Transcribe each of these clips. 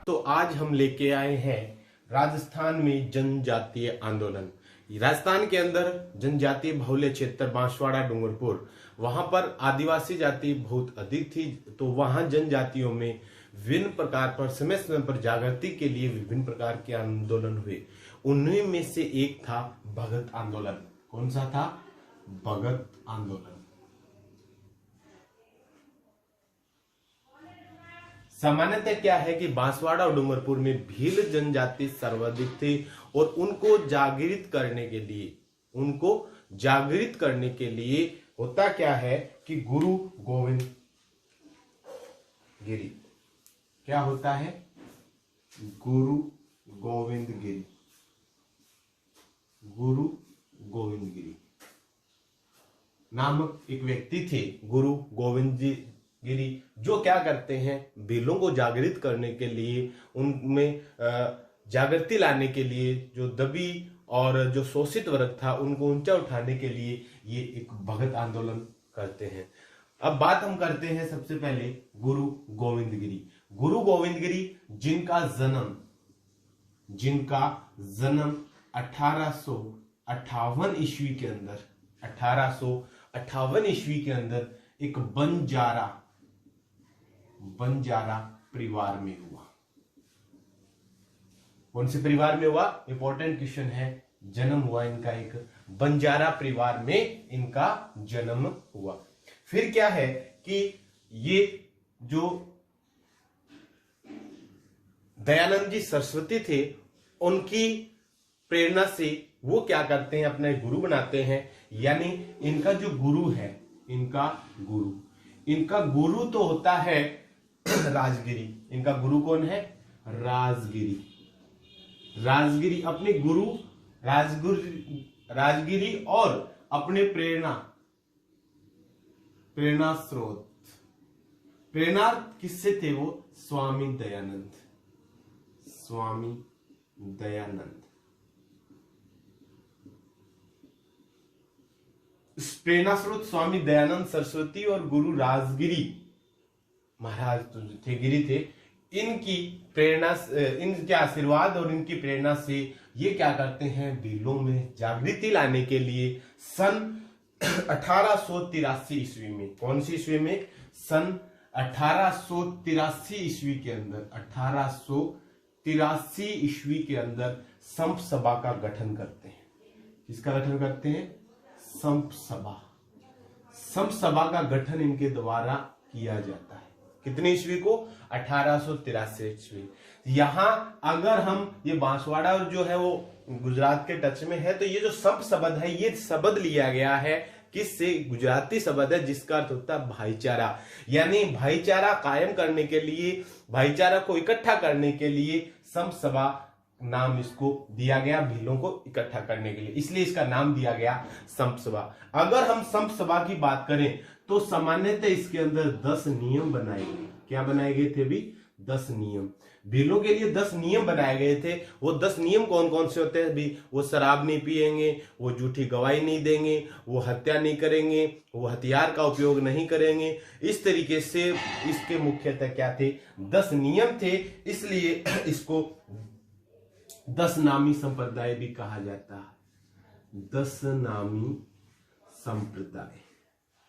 तो आज हम लेके आए हैं राजस्थान में जनजातीय आंदोलन। राजस्थान के अंदर जनजातीय बहुल्य क्षेत्र बांसवाड़ा डूंगरपुर, वहां पर आदिवासी जाति बहुत अधिक थी, तो वहां जनजातियों में विभिन्न प्रकार पर समय समय पर जागृति के लिए विभिन्न प्रकार के आंदोलन हुए। उन्हीं में से एक था भगत आंदोलन। कौन सा था? भगत आंदोलन। सामान्यतः क्या है कि बांसवाड़ा और डूंगरपुर में भील जनजाति सर्वाधिक थे और उनको जागृत करने के लिए होता क्या है कि गुरु गोविंद गिरी, क्या होता है? गुरु गोविंद गिरी नामक एक व्यक्ति थे, गुरु गोविंद गिरी, जो क्या करते हैं, भीलों को जागृत करने के लिए, उनमें जागृति लाने के लिए, जो दबी और जो शोषित वर्ग था उनको ऊंचा उठाने के लिए ये एक भगत आंदोलन करते हैं। अब बात हम करते हैं सबसे पहले गुरु गोविंद गिरी। गुरु गोविंद गिरी जिनका जन्म 1858 ईस्वी के अंदर 1858 ईस्वी के अंदर एक बंजारा परिवार में हुआ। कौन से परिवार में हुआ? इंपॉर्टेंट क्वेश्चन है। जन्म हुआ इनका एक बंजारा परिवार में, इनका जन्म हुआ। फिर क्या है कि ये जो दयानंद जी सरस्वती थे, उनकी प्रेरणा से वो क्या करते हैं, अपने गुरु बनाते हैं। यानी इनका जो गुरु है, इनका गुरु तो होता है राजगिरी। इनका गुरु कौन है? राजगिरी अपने गुरु राजगिरी और अपने प्रेरणा स्रोत, प्रेरणा किससे थे वो? स्वामी दयानंद। प्रेरणा स्रोत स्वामी दयानंद सरस्वती और गुरु राजगिरी महाराज थे, गिरी थे। इनकी प्रेरणा, इनके आशीर्वाद और इनकी प्रेरणा से ये क्या करते हैं, भीलों में जागृति लाने के लिए सन 1883 ईस्वी में, कौन सी ईस्वी में? सन 1883 ईस्वी के अंदर, 1883 ईस्वी के अंदर संप सभा का गठन करते हैं। किसका गठन करते हैं? संप सभा का गठन इनके द्वारा किया जाता है। कितनी ईस्वी को? 1883 ईस्वी। यहां अगर हम ये बांसवाड़ा जो है वो गुजरात के टच में है, तो ये जो संप शब्द है, ये शब्द लिया गया है किससे? गुजराती शब्द है जिसका अर्थ होता है भाईचारा। यानी भाईचारा कायम करने के लिए, भाईचारा को इकट्ठा करने के लिए संप सभा नाम इसको दिया गया, भीलों को इकट्ठा करने के लिए, इसलिए इसका नाम दिया गया संप सभा। अगर हम संप सभा की बात करें तो सामान्यतः इसके अंदर 10 नियम बनाए गए। क्या बनाए गए थे भी? 10 नियम। भीलों के लिए 10 नियम बनाए गए थे। वो 10 नियम कौन कौन से होते हैं भी? वो शराब नहीं पिएंगे, वो झूठी गवाही नहीं देंगे, वो हत्या नहीं करेंगे, वो हथियार का उपयोग नहीं करेंगे। इस तरीके से इसके मुख्यतः क्या थे? 10 नियम थे, इसलिए इसको 10 नामी संप्रदाय भी कहा जाता है। 10 नामी संप्रदाय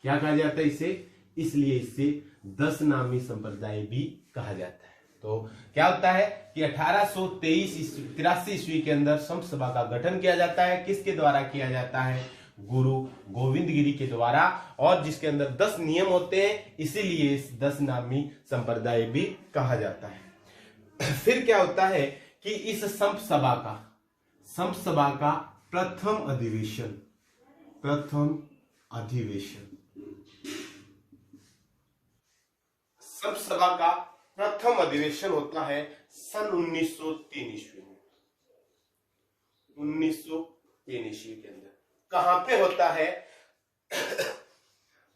क्या कहा जाता है इसे? इसलिए इसे 10 नामी संप्रदाय भी कहा जाता है। तो क्या होता है कि 1883 ईस्वी के अंदर संप सभा का गठन किया जाता है। किसके द्वारा किया जाता है? गुरु गोविंद गिरी के द्वारा, और जिसके अंदर 10 नियम होते हैं, इसीलिए इस 10 नामी संप्रदाय भी कहा जाता है। फिर क्या होता है कि इस संप सभा का प्रथम अधिवेशन संप सभा का प्रथम अधिवेशन होता है सन 1903 ईस्वी में। 1903 ईस्वी के अंदर कहां पे होता है?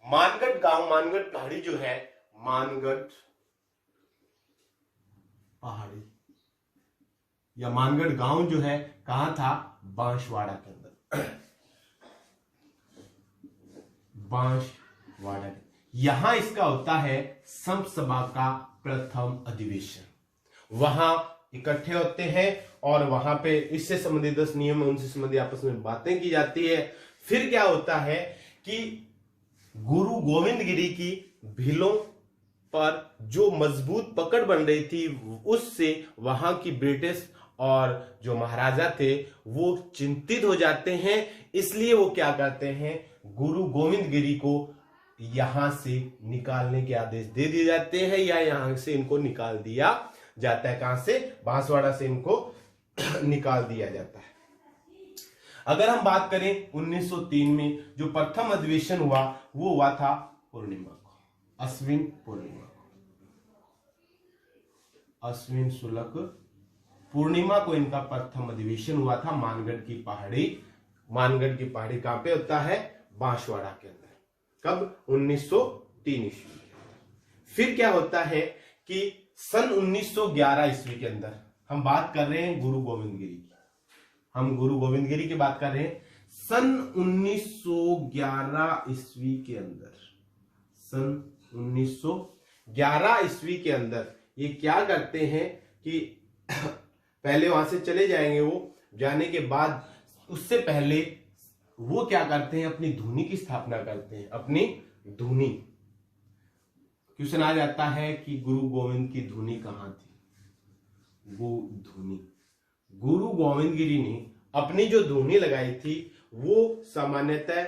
मानगढ़ गांव, मानगढ़ पहाड़ी जो है, मानगढ़ पहाड़ी या मानगढ़ गांव जो है, कहां था? बांसवाड़ा के अंदर। यहां इसका होता है संप सभा का प्रथम अधिवेशन। वहां इकट्ठे होते हैं और वहां पे इससे संबंधित 10 नियम है, उनसे संबंधित आपस में बातें की जाती है। फिर क्या होता है कि गुरु गोविंद गिरी की भीलों पर जो मजबूत पकड़ बन रही थी, उससे वहां की ब्रिटिश और जो महाराजा थे वो चिंतित हो जाते हैं। इसलिए वो क्या करते हैं, गुरु गोविंद गिरी को यहां से निकालने के आदेश दे दिए जाते हैं, या यहां से इनको निकाल दिया जाता है। कहां से? बांसवाड़ा से इनको निकाल दिया जाता है। अगर हम बात करें 1903 में जो प्रथम अधिवेशन हुआ, वो हुआ था पूर्णिमा को, अश्विन पूर्णिमा को, अश्विन शुक्ल पूर्णिमा को इनका प्रथम अधिवेशन हुआ था। मानगढ़ की पहाड़ी, मानगढ़ की पहाड़ी कहां पे होता है? बांसवाड़ा के अंदर। कब? 1903 ईस्वी। फिर क्या होता है कि सन 1911 ईस्वी के अंदर, हम बात कर रहे हैं गुरु गोविंद गिरी की, हम गुरु गोविंद गिरी की बात कर रहे हैं। सन 1911 ईस्वी के अंदर, सन 1911 ईस्वी के अंदर ये क्या करते हैं कि पहले वहां से चले जाएंगे, वो जाने के बाद उससे पहले वो क्या करते हैं, अपनी धुनी की स्थापना करते हैं। अपनी धुनी, क्वेश्चन आ जाता है कि गुरु गोविंद की धुनी कहां थी? धुनी गुरु गोविंद गिरी ने अपनी जो धुनी लगाई थी वो सामान्यतः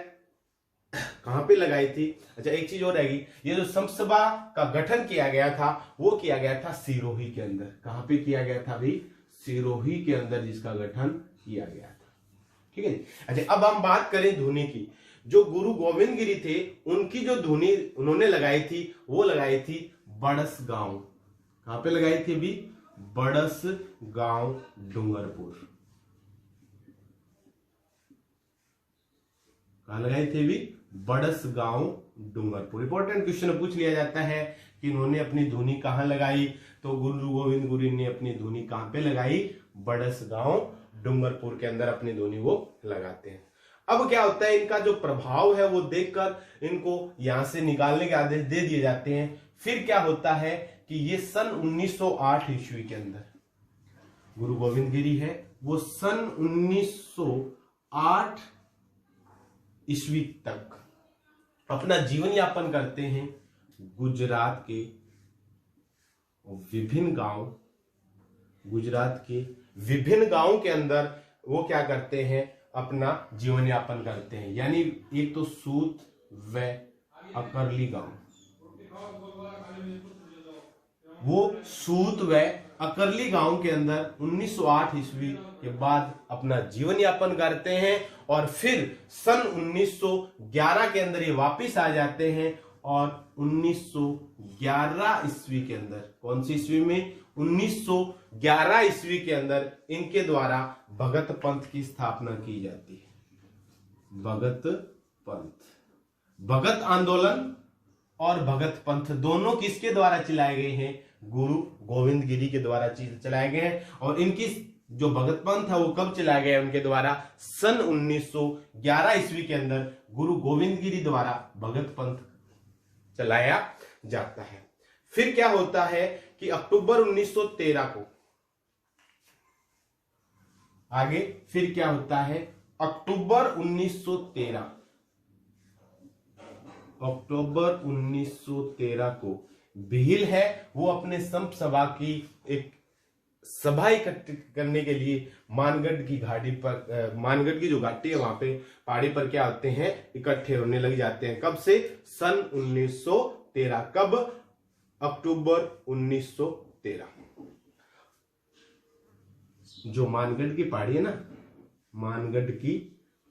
कहां पे लगाई थी? अच्छा, एक चीज और रहेगी, ये जो संसभा का गठन किया गया था वो किया गया था सिरोही के अंदर। कहां पे किया गया था भाई? सिरोही के अंदर जिसका गठन किया गया था। ठीक है। अच्छा, अब हम बात करें धुनी की। जो गुरु गोविंद गिरी थे, उनकी जो धुनी उन्होंने लगाई थी वो लगाई थी बड़स गांव। कहां पे लगाई थी भी? बड़स गांव डूंगरपुर। कहां लगाई थी भी? बड़स गांव डूंगरपुर। इंपॉर्टेंट क्वेश्चन पूछ लिया जाता है कि उन्होंने अपनी धुनी कहां लगाई, तो गुरु गोविंद गिरी ने अपनी धुनी कहां पे लगाई? बड़स गांव डूंगरपुर के अंदर अपनी धुनी वो लगाते हैं। अब क्या होता है, इनका जो प्रभाव है वो देखकर इनको यहां से निकालने के आदेश दे दिए जाते हैं। फिर क्या होता है कि ये सन 1908 ईस्वी के अंदर गुरु गोविंद गिरी है, वो सन 1908 ईस्वी तक अपना जीवन यापन करते हैं गुजरात के विभिन्न गांव, गुजरात के विभिन्न गांवों के अंदर वो क्या करते हैं, अपना जीवन यापन करते हैं। यानी एक तो सूत व अकरली गांव, वो सूत व अकरली गांव के अंदर 1908 ईस्वी के बाद अपना जीवन यापन करते हैं और फिर सन 1911 के अंदर ये वापिस आ जाते हैं और 1911 ईस्वी के अंदर, कौन सी ईस्वी में? 1911 ईस्वी के अंदर इनके द्वारा भगत पंथ की स्थापना की जाती है। भगत पंथ, भगत आंदोलन और भगत पंथ दोनों किसके द्वारा चलाए गए हैं? गुरु गोविंद गिरी के द्वारा चलाए गए हैं। और इनकी जो भगत पंथ है वो कब चलाया गया उनके द्वारा? सन 1911 ईस्वी के अंदर गुरु गोविंद गिरी द्वारा भगत पंथ चलाया जाता है। फिर क्या होता है कि अक्टूबर 1913 को आगे फिर क्या होता है, अक्टूबर 1913 को भील है वो अपने संप सभा की एक सभा एकत्रित करने के लिए मानगढ़ की घाटी पर, मानगढ़ की जो घाटी है वहां पे पहाड़ी पर क्या होते हैं, इकट्ठे होने लग जाते हैं। कब से? सन 1913। कब? अक्टूबर 1913। जो मानगढ़ की पहाड़ी है ना, मानगढ़ की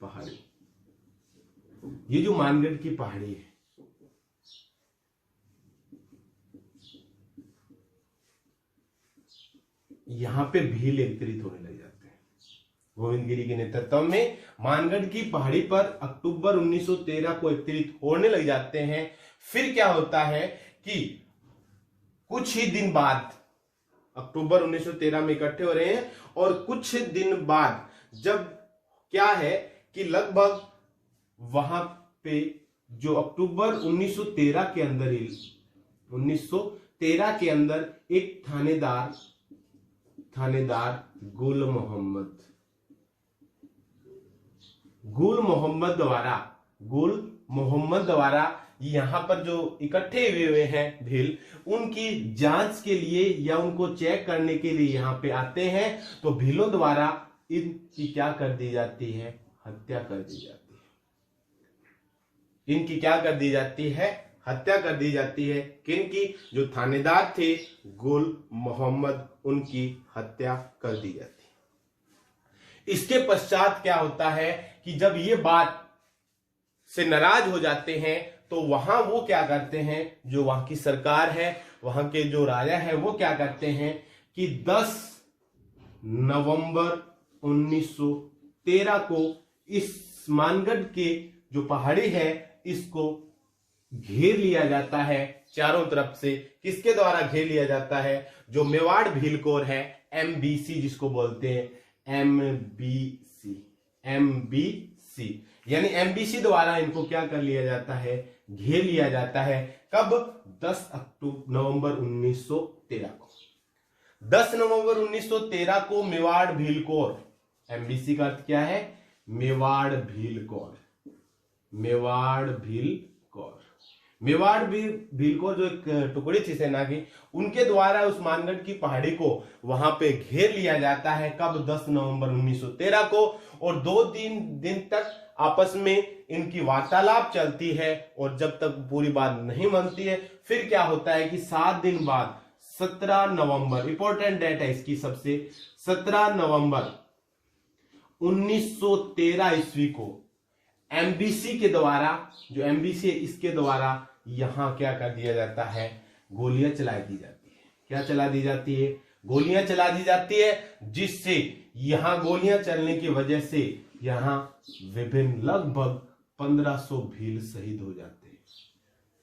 पहाड़ी, ये जो मानगढ़ की पहाड़ी है, यहां पे भील एकत्रित होने लग जाते हैं। गोविंद गिरी के नेतृत्व में मानगढ़ की पहाड़ी पर अक्टूबर 1913 को एकत्रित होने लग जाते हैं। फिर क्या होता है कि कुछ ही दिन बाद, अक्टूबर 1913 में इकट्ठे हो रहे हैं और कुछ दिन बाद जब क्या है कि लगभग वहां पे जो अक्टूबर 1913 के अंदर ही 1913 के अंदर एक थानेदार थानेदार गुल मोहम्मद द्वारा यहाँ पर जो इकट्ठे हुए हैं भील, उनकी जांच के लिए या उनको चेक करने के लिए यहाँ पे आते हैं, तो भीलों द्वारा इनकी क्या कर दी जाती है, हत्या कर दी जाती है। इनकी क्या कर दी जाती है, हत्या कर दी जाती है। किनकी, जो थानेदार थे गुल मोहम्मद, उनकी हत्या कर दी जाती है। इसके पश्चात क्या होता है कि जब ये बात से नाराज हो जाते हैं तो वहां वो क्या करते हैं, जो वहां की सरकार है, वहां के जो राजा है, वो क्या करते हैं कि 10 नवंबर 1913 को इस मानगढ़ के जो पहाड़ी है इसको घेर लिया जाता है चारों तरफ से। किसके द्वारा घेर लिया जाता है, जो मेवाड़ भील कोर है, MBC जिसको बोलते हैं, MBC यानी MBC द्वारा इनको क्या कर लिया जाता है, घेर लिया जाता है। कब, 10 नवंबर 1913 को। 10 नवंबर 1913 को मेवाड़ भील कोर, MBC का अर्थ क्या है, मेवाड़ भील कोर। भील कोर जो एक टुकड़ी थी सेना की, उनके द्वारा उस मानगढ़ की पहाड़ी को वहां पे घेर लिया जाता है। कब, 10 नवंबर 1913 को। और 2 दिन तक आपस में इनकी वार्तालाप चलती है, और जब तक पूरी बात नहीं बनती है, फिर क्या होता है कि 7 दिन बाद 17 नवंबर, इंपॉर्टेंट डेट है इसकी सबसे, 17 नवंबर 1913 ईस्वी को MBC के द्वारा, जो MBC है इसके द्वारा यहां क्या कर दिया जाता है, गोलियां चला दी जाती है। क्या चला दी जाती है, गोलियां चला दी जाती है, जिससे यहां गोलियां चलने की वजह से यहां विभिन्न लगभग 1500 भील शहीद हो जाते हैं।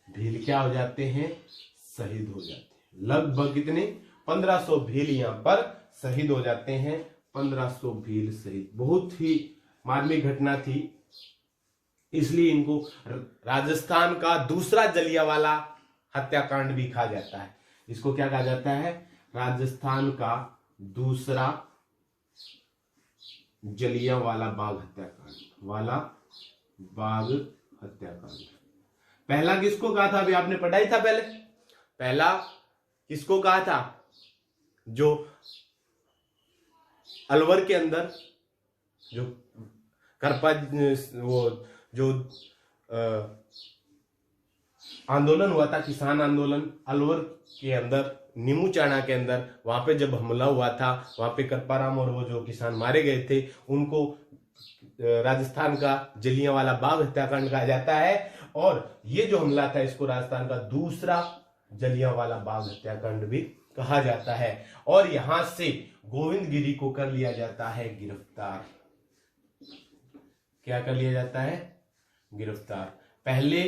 भील क्या हो जाते हैं, शहीद हो जाते हैं। लगभग कितने, 1500 भील यहां पर शहीद हो जाते हैं। 1500 भील शहीद, बहुत ही मार्मिक घटना थी, इसलिए इनको राजस्थान का दूसरा जलियांवाला हत्याकांड भी कहा जाता है। इसको क्या कहा जाता है, राजस्थान का दूसरा जलियांवाला बाग हत्याकांड। पहला किसको कहा था, अभी आपने पढ़ाई था पहले, पहला किसको कहा था, जो अलवर के अंदर जो करपा, वो जो आंदोलन हुआ था, किसान आंदोलन, अलवर के अंदर, नीमूचाना के अंदर, वहां पे जब हमला हुआ था, वहां पे करपाराम और वो जो किसान मारे गए थे, उनको राजस्थान का जलियांवाला बाग हत्याकांड कहा जाता है। और ये जो हमला था, इसको राजस्थान का दूसरा जलियांवाला बाग हत्याकांड भी कहा जाता है। और यहां से गोविंद गिरी को कर लिया जाता है गिरफ्तार। क्या कर लिया जाता है, गिरफ्तार। पहले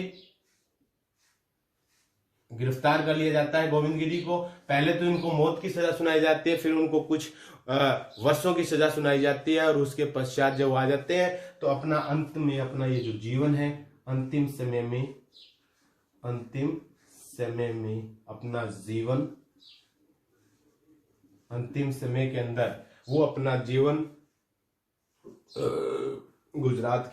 गिरफ्तार कर लिया जाता है गोविंद गिरी को। पहले तो इनको मौत की सजा सुनाई जाती है, फिर उनको कुछ वर्षों की सजा सुनाई जाती है, और उसके पश्चात जब आ जाते हैं तो अपना अंत में अपना ये जो जीवन है, अंतिम समय में अपना जीवन, अंतिम समय के अंदर वो अपना जीवन गुजरात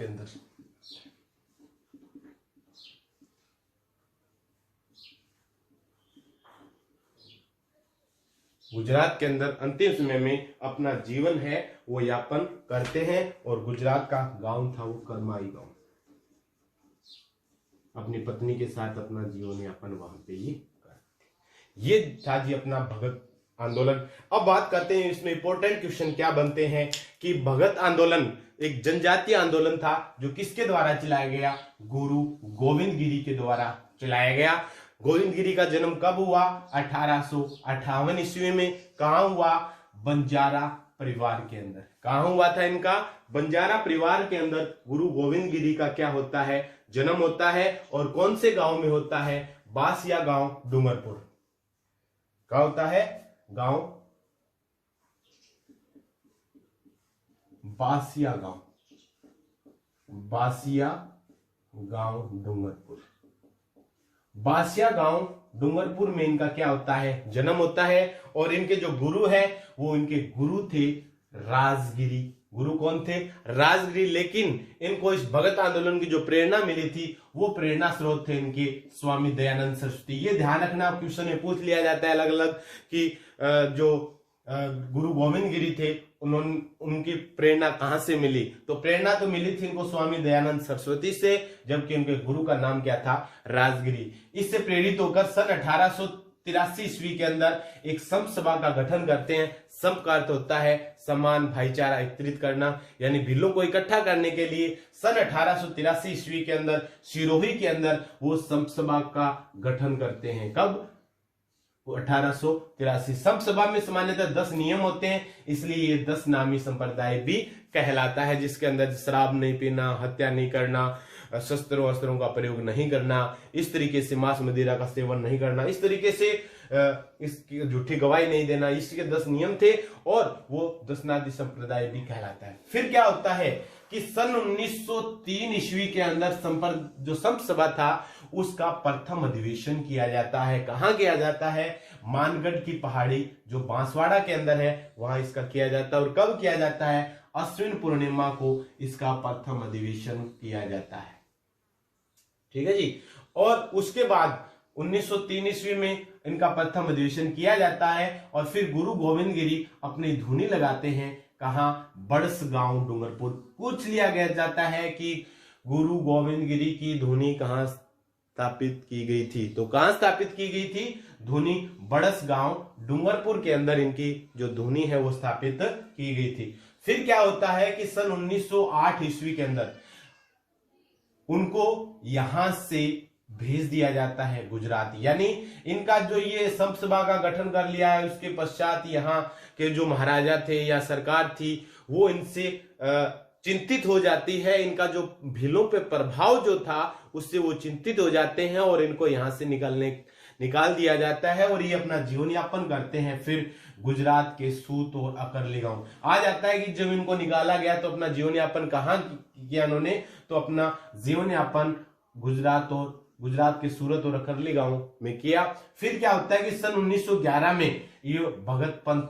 के अंदर अंतिम समय में अपना जीवन है वो यापन करते हैं। और गुजरात का गांव था वो करमाई गांव, अपनी पत्नी के साथ अपना जीवन यापन वहां पे ही करते। ये था जी अपना भगत आंदोलन। अब बात करते हैं इसमें इंपॉर्टेंट क्वेश्चन क्या बनते हैं कि भगत आंदोलन एक जनजातीय आंदोलन था जो किसके द्वारा चलाया गया, गुरु गोविंद गिरी के द्वारा चलाया गया। गोविंद गिरी का जन्म कब हुआ, 1858 ईस्वी में। कहां हुआ, बंजारा परिवार के अंदर। कहां हुआ था इनका, बंजारा परिवार के अंदर गुरु गोविंद गिरी का क्या होता है, जन्म होता है। और कौन से गांव में होता है, बासिया गांव डूंगरपुर। क्या होता है, गांव बासिया गांव डूंगरपुर। बासिया गांव डूंगरपुर में इनका क्या होता है, जन्म होता है। और इनके जो गुरु है वो इनके गुरु थे राजगिरी। गुरु कौन थे, राजगिरी। लेकिन इनको इस भगत आंदोलन की जो प्रेरणा मिली थी वो प्रेरणा स्रोत थे इनके स्वामी दयानंद सरस्वती। ये ध्यान रखना, क्वेश्चन में पूछ लिया जाता है अलग अलग कि जो गुरु गोविंद गिरी थे उनकी प्रेरणा कहां से मिली। तो प्रेरणा तो मिली थी इनको स्वामी दयानंद सरस्वती से, जबकि उनके गुरु का नाम क्या था, राजगिरी। इससे प्रेरित होकर सन 1883 ईस्वी के अंदर एक संत सभा का गठन करते हैं। संत का अर्थ होता है समान, भाईचारा एकत्रित करना, यानी भीलों को इकट्ठा करने के लिए सन 1883 ईस्वी के अंदर सिरोही के अंदर वो संत सभा का गठन करते हैं। कब, 1883। संत सभा में सामान्यतः 10 नियम होते हैं, इसलिए ये 10 नामी संप्रदाय भी कहलाता है, जिसके अंदर शराब नहीं पीना, हत्या नहीं करना, शस्त्रों अस्त्रों का प्रयोग नहीं करना, इस तरीके से मांस मदिरा का सेवन नहीं करना, इस तरीके से इसकी झूठी गवाही नहीं देना, इसके 10 नियम थे और वो 10 नादी संप्रदाय भी कहलाता है। फिर क्या होता है कि सन 1903 ईस्वी के अंदर जो संत सभा था उसका प्रथम अधिवेशन किया जाता है। कहां किया जाता है, मानगढ़ की पहाड़ी जो बांसवाड़ा के अंदर है वहां इसका किया जाता है। और कब किया जाता है, अश्विन पूर्णिमा को इसका प्रथम अधिवेशन किया जाता है। ठीक है जी। और उसके बाद 1903 ईस्वी में इनका प्रथम अधिवेशन किया जाता है और फिर गुरु गोविंद गिरी अपनी धुनी लगाते हैं। कहां, बड़स गांव डूंगरपुर। पूछ लिया गया जाता है कि गुरु गोविंद गिरी की धुनी कहां स्थापित की गई थी, तो कहां स्थापित की गई थी, धुनी बड़स गांव डूंगरपुर के अंदर इनकी जो धुनी है वो स्थापित की गई थी। फिर क्या होता है कि सन 1908 ईस्वी के अंदर उनको यहां से भेज दिया जाता है गुजरात। यानी इनका जो ये संत सभा का गठन कर लिया है उसके पश्चात यहाँ के जो महाराजा थे या सरकार थी वो इनसे चिंतित हो जाती है। इनका जो भीलों पे प्रभाव जो था उससे वो चिंतित हो जाते हैं और इनको यहाँ से निकाल दिया जाता है और ये अपना जीवन यापन करते हैं। फिर गुजरात के सूत और अकरली गांव आ जाता है कि जब इनको निकाला गया तो अपना जीवन यापन कहाँ किया इन्होंने, तो अपना जीवन यापन गुजरात के सूरत और अकरली गांव में किया। फिर क्या होता है कि सन 1911 में ये भगत पंथ,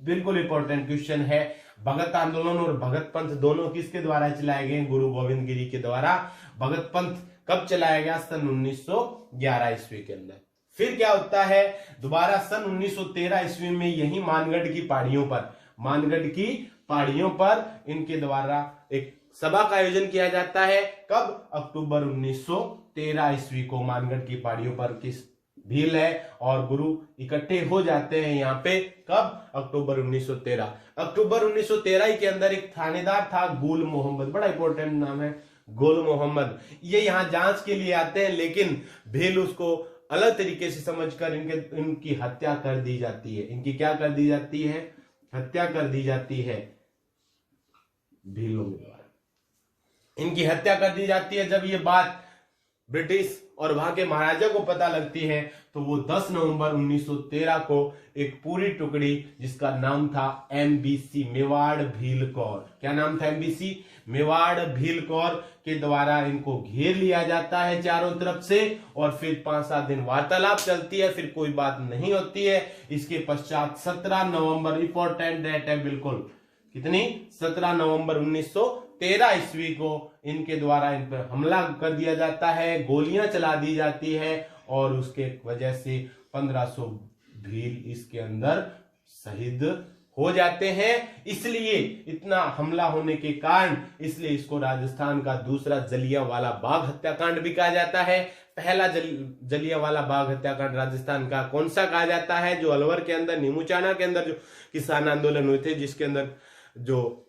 बिल्कुल इंपॉर्टेंट क्वेश्चन है, भगत आंदोलन और भगत पंथ दोनों किसके द्वारा चलाए गए, गुरु गोविंद गिरी के द्वारा। भगत पंथ कब चलाया गया, सन 1911 ईस्वी के अंदर। फिर क्या होता है, दोबारा सन 1913 ईस्वी में यही मानगढ़ की पहाड़ियों पर इनके द्वारा एक सभा का आयोजन किया जाता है। कब, अक्टूबर 1913 ईस्वी को मानगढ़ की पहाड़ियों पर किस भील है और गुरु इकट्ठे हो जाते हैं यहाँ पे। कब, अक्टूबर 1913। अक्टूबर 1913 के अंदर एक थानेदार था गुल मोहम्मद, बड़ा इंपॉर्टेंट नाम है गुल मोहम्मद। ये यहाँ जांच के लिए आते हैं लेकिन भील उसको अलग तरीके से समझकर इनकी हत्या कर दी जाती है। इनकी क्या कर दी जाती है, हत्या कर दी जाती है भीलों के द्वारा। इनकी हत्या कर दी जाती है। जब ये बात ब्रिटिश और वहां के महाराजा को पता लगती है तो वो 10 नवंबर 1913 को एक पूरी टुकड़ी जिसका नाम था MBC मेवाड़ भील कौर, क्या नाम था, MBC मेवाड़ भील कौर के द्वारा इनको घेर लिया जाता है चारों तरफ से और फिर 5-7 दिन वार्तालाप चलती है, फिर कोई बात नहीं होती है। इसके पश्चात 17 नवंबर, इंपॉर्टेंट डेट है बिल्कुल, कितनी, 17 नवंबर 1913 ईस्वी को इनके द्वारा इन पर हमला कर दिया जाता है, गोलियां चला दी जाती है और उसके वजह से 1500 भील इसके अंदर शहीद हो जाते हैं। इसलिए इतना हमला होने के कारण इसलिए इसको राजस्थान का दूसरा जलियांवाला बाग हत्याकांड भी कहा जाता है। पहला जलियांवाला बाग हत्याकांड राजस्थान का कौन सा कहा जाता है, जो अलवर के अंदर नीमूचाना के अंदर जो किसान आंदोलन हुए थे जिसके अंदर जो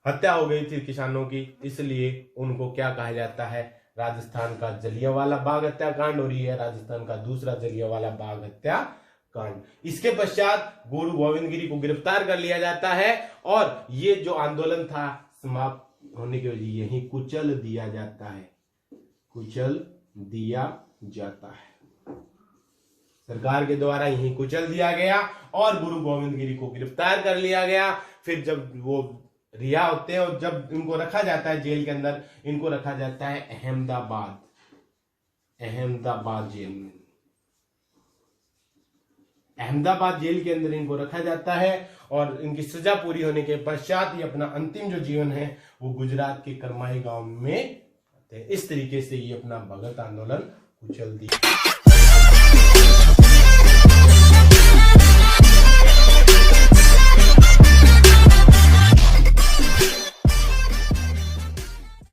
हत्या हो गई थी किसानों की, इसलिए उनको क्या कहा जाता है, राजस्थान का जलियांवाला बाग हत्याकांड। और ये है राजस्थान का दूसरा जलियांवाला बाग हत्याकांड। इसके पश्चात गुरु गोविंद गिरी को गिरफ्तार कर लिया जाता है और ये जो आंदोलन था समाप्त होने की वजह यही कुचल दिया जाता है, कुचल दिया जाता है, सरकार के द्वारा यही कुचल दिया गया और गुरु गोविंद गिरी को गिरफ्तार कर लिया गया। फिर जब वो रिहा होते हैं और जब इनको रखा जाता है जेल के अंदर, इनको रखा जाता है अहमदाबाद जेल में। अहमदाबाद जेल के अंदर इनको रखा जाता है और इनकी सजा पूरी होने के पश्चात ये अपना अंतिम जो जीवन है वो गुजरात के करमाई गांव में, इस तरीके से ये अपना भगत आंदोलन कुचल दिया।